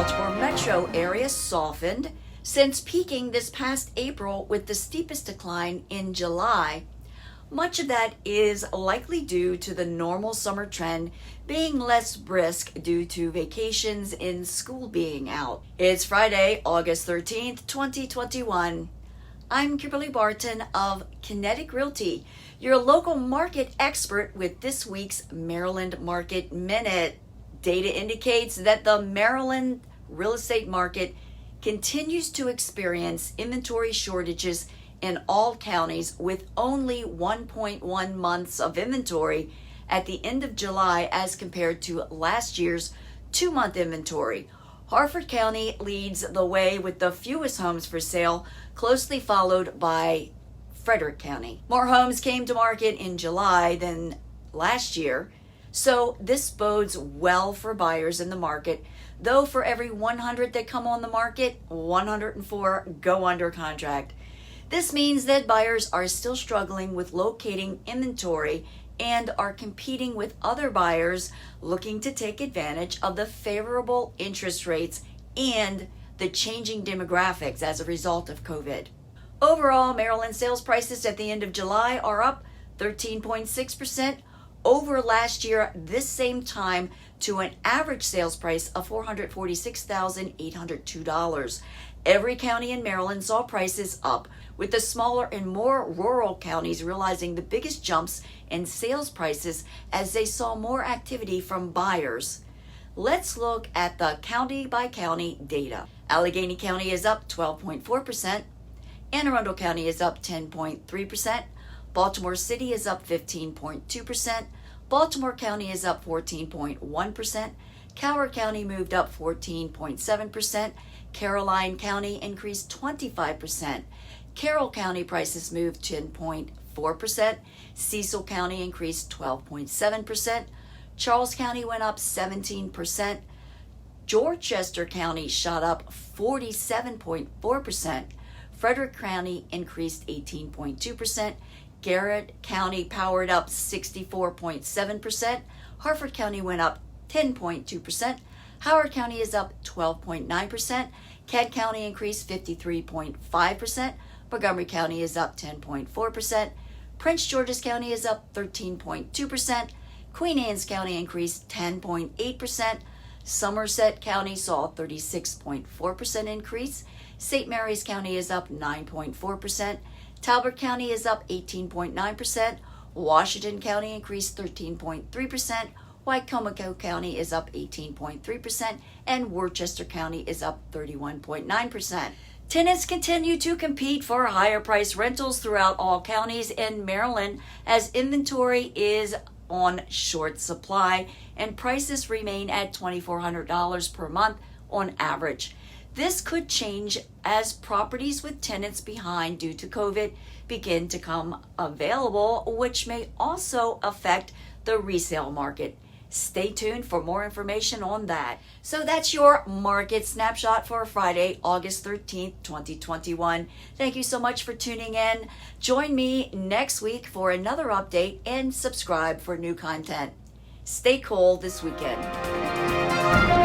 Baltimore metro area softened since peaking this past April with the steepest decline in July. Much of that is likely due to the normal summer trend being less brisk due to vacations in school being out. It's Friday, August 13th, 2021. I'm Kimberly Barton of Kinetic Realty, your local market expert with this week's Maryland Market Minute. Data indicates that the Maryland real estate market continues to experience inventory shortages in all counties, with only 1.1 months of inventory at the end of July as compared to last year's 2-month inventory. Harford County leads the way with the fewest homes for sale, closely followed by Frederick County. More homes came to market in July than last year, so this bodes well for buyers in the market, though for every 100 that come on the market, 104 go under contract. This means that buyers are still struggling with locating inventory and are competing with other buyers looking to take advantage of the favorable interest rates and the changing demographics as a result of COVID. Overall, Maryland sales prices at the end of July are up 13.6% over last year this same time to an average sales price of $446,802. Every county in Maryland saw prices up, with the smaller and more rural counties realizing the biggest jumps in sales prices as they saw more activity from buyers. Let's look at the county by county data. Allegheny County is up 12.4%. Anne Arundel County is up 10.3%. Baltimore City is up 15.2%. Baltimore County is up 14.1%. Coward County moved up 14.7%. Caroline County increased 25%. Carroll County prices moved 10.4%. Cecil County increased 12.7%. Charles County went up 17%. Dorchester County shot up 47.4%. Frederick County increased 18.2%. Garrett County powered up 64.7%. Harford County went up 10.2%. Howard County is up 12.9%. Kent County increased 53.5%. Montgomery County is up 10.4%. Prince George's County is up 13.2%. Queen Anne's County increased 10.8%. Somerset County saw a 36.4% increase. St. Mary's County is up 9.4%. Talbot County is up 18.9%. Washington County increased 13.3%. Wycomico County is up 18.3%, and Worcester County is up 31.9%. Tenants continue to compete for higher price rentals throughout all counties in Maryland as inventory is on short supply and prices remain at $2,400 per month on average. This could change as properties with tenants behind due to COVID begin to come available, which may also affect the resale market. Stay tuned for more information on that. So that's your market snapshot for Friday, August 13th, 2021. Thank you so much for tuning in. Join me next week for another update and subscribe for new content. Stay cool this weekend.